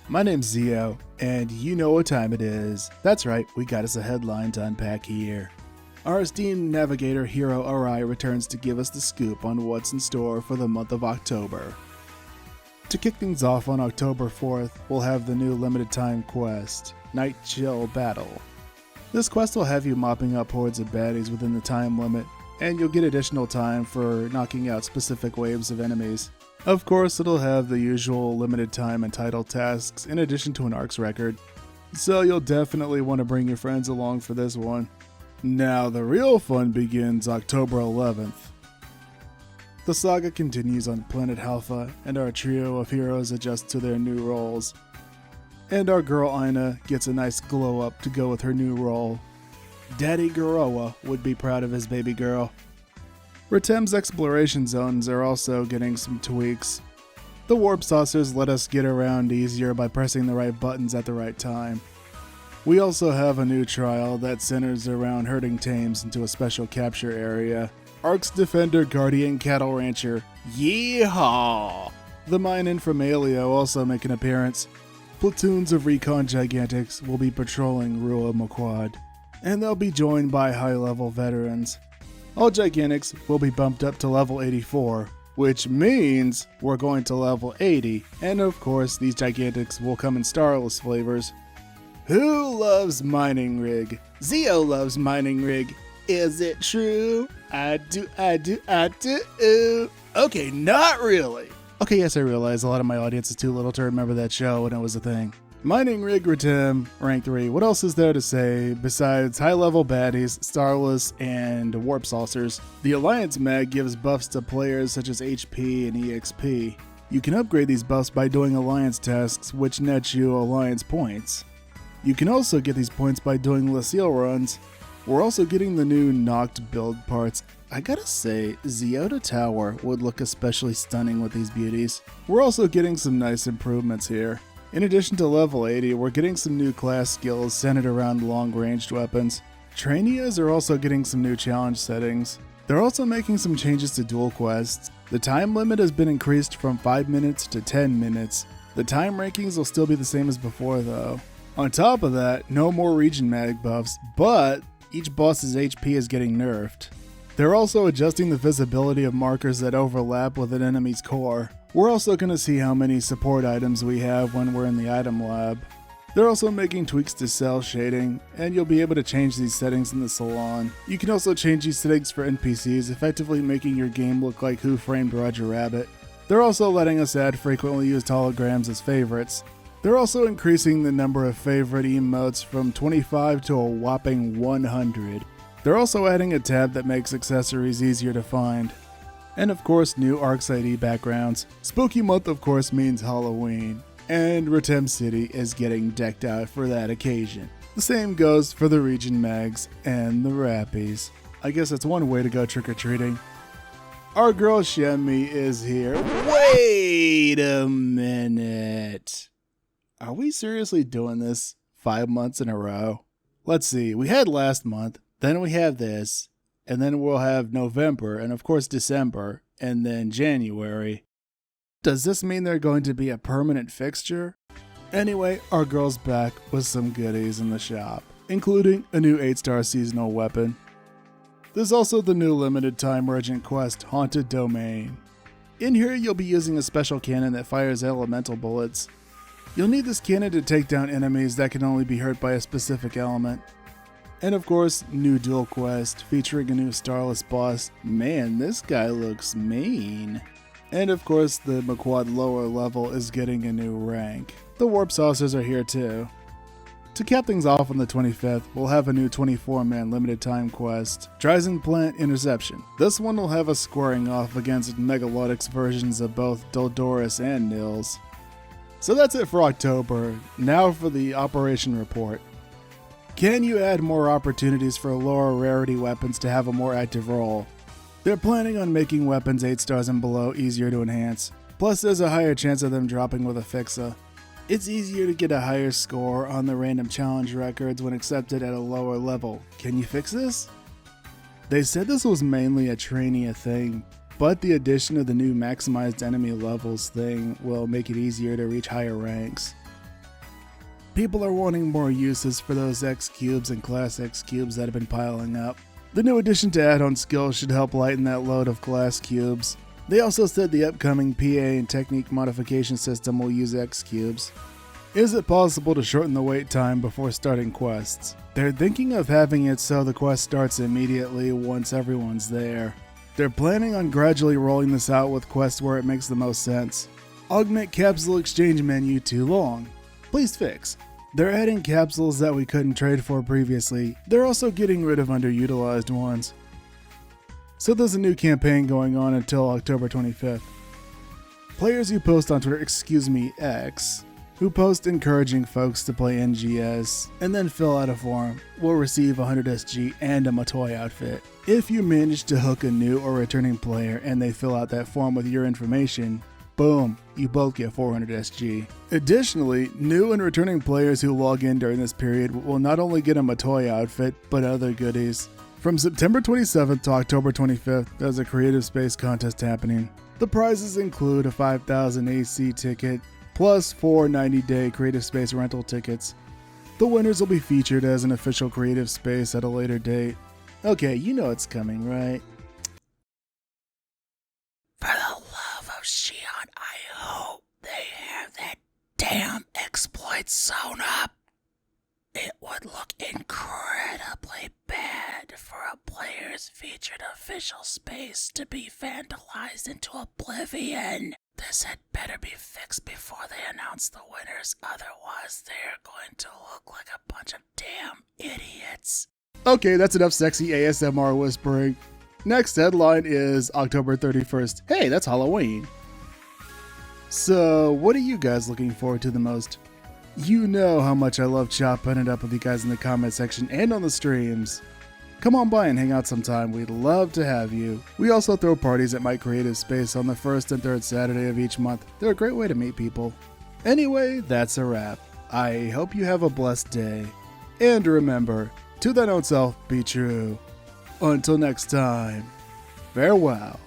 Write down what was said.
My name's Zio, and you know what time it is. That's right, we got us a headline to unpack here. Our esteemed navigator hero Arai returns to give us the scoop on what's in store for the month of October. To kick things off on October 4th, we'll have the new limited time quest, Night Chill Battle. This quest will have you mopping up hordes of baddies within the time limit, and you'll get additional time for knocking out specific waves of enemies. Of course, it'll have the usual limited time and title tasks in addition to an ARC's record, so you'll definitely want to bring your friends along for this one. Now the real fun begins October 11th. The saga continues on planet Halpha, and our trio of heroes adjust to their new roles. And our girl Ina gets a nice glow up to go with her new role. Daddy Garoa would be proud of his baby girl. Retem's exploration zones are also getting some tweaks. The warp saucers let us get around easier by pressing the right buttons at the right time. We also have a new trial that centers around herding tames into a special capture area. ARC's Defender Guardian Cattle Rancher. Yeehaw! The Minin from Alio also make an appearance. Platoons of Recon Gigantics will be patrolling Rua Maquad, and they'll be joined by high-level veterans. All Gigantics will be bumped up to level 84, which means we're going to level 80, and of course these Gigantics will come in starless flavors. Who loves Mining Rig? Zio loves Mining Rig. Is it true? I do. Okay, not really. Okay, yes, I realize a lot of my audience is too little to remember that show when it was a thing. Mining Rig Retem, rank 3. What else is there to say besides high-level baddies, starless, and warp saucers? The Alliance Mag gives buffs to players such as HP and EXP. You can upgrade these buffs by doing Alliance tasks, which net you Alliance points. You can also get these points by doing Lucille runs. We're also getting the new Noct build parts. I gotta say, Zeota Tower would look especially stunning with these beauties. We're also getting some nice improvements here. In addition to level 80, we're getting some new class skills centered around long-ranged weapons. Trainias are also getting some new challenge settings. They're also making some changes to dual quests. The time limit has been increased from 5 minutes to 10 minutes. The time rankings will still be the same as before though. On top of that, no more region mag buffs, but each boss's HP is getting nerfed. They're also adjusting the visibility of markers that overlap with an enemy's core. We're also going to see how many support items we have when we're in the item lab. They're also making tweaks to cell shading, and you'll be able to change these settings in the salon. You can also change these settings for NPCs, effectively making your game look like Who Framed Roger Rabbit. They're also letting us add frequently used holograms as favorites. They're also increasing the number of favorite emotes from 25 to a whopping 100. They're also adding a tab that makes accessories easier to find. And of course, new ARC's ID backgrounds. Spooky month of course means Halloween, and Retem City is getting decked out for that occasion. The same goes for the region mags and the rappies. I guess that's one way to go trick-or-treating. Our girl Shemi is here. Wait a minute. Are we seriously doing this 5 months in a row? Let's see, we had last month, then we have this, and then we'll have November, and of course December, and then January. Does this mean they're going to be a permanent fixture? Anyway, our girl's back with some goodies in the shop, including a new 8-star seasonal weapon. There's also the new limited time urgent quest, Haunted Domain. In here you'll be using a special cannon that fires elemental bullets. You'll need this cannon to take down enemies that can only be hurt by a specific element. And of course, new dual quest featuring a new starless boss. Man, this guy looks mean. And of course, the Maquad lower level is getting a new rank. The warp saucers are here too. To cap things off on the 25th, we'll have a new 24-man limited time quest, Dryzen Plant Interception. This one will have us squaring off against Megalotics versions of both Dodoris and Nils. So that's it for October. Now for the Operation Report. Can you add more opportunities for lower rarity weapons to have a more active role? They're planning on making weapons 8 stars and below easier to enhance, plus there's a higher chance of them dropping with a fixa. It's easier to get a higher score on the random challenge records when accepted at a lower level. Can you fix this? They said this was mainly a Trainia thing, but the addition of the new maximized enemy levels thing will make it easier to reach higher ranks. People are wanting more uses for those X cubes and Class X cubes that have been piling up. The new addition to add-on skills should help lighten that load of glass cubes. They also said the upcoming PA and technique modification system will use X cubes. Is it possible to shorten the wait time before starting quests? They're thinking of having it so the quest starts immediately once everyone's there. They're planning on gradually rolling this out with quests where it makes the most sense. Augment capsule exchange menu too long. Please fix. They're adding capsules that we couldn't trade for previously. They're also getting rid of underutilized ones. So there's a new campaign going on until October 25th. Players who post on Twitter, X, who post encouraging folks to play NGS and then fill out a form, will receive 100 SG and a Matoy outfit. If you manage to hook a new or returning player and they fill out that form with your information, boom, you both get 400 SG. Additionally, new and returning players who log in during this period will not only get a Matoy outfit, but other goodies. From September 27th to October 25th, there's a Creative Space contest happening. The prizes include a 5,000 AC ticket, plus 4 90-day Creative Space rental tickets. The winners will be featured as an official Creative Space at a later date. Okay, you know it's coming, right? For the love of Shion, I hope they have that damn exploit sewn up. It would look incredibly bad for a player's featured official space to be vandalized into oblivion. This had better be fixed before they announce the winners, otherwise they're going to look like a bunch of damn idiots. Okay, that's enough sexy ASMR whispering. Next headline is October 31st. Hey, that's Halloween. So, what are you guys looking forward to the most? You know how much I love chopping it up with you guys in the comment section and on the streams. Come on by and hang out sometime, we'd love to have you. We also throw parties at my creative space on the first and third Saturday of each month. They're a great way to meet people. Anyway, that's a wrap. I hope you have a blessed day. And remember, to thine own self be true. Until next time, farewell.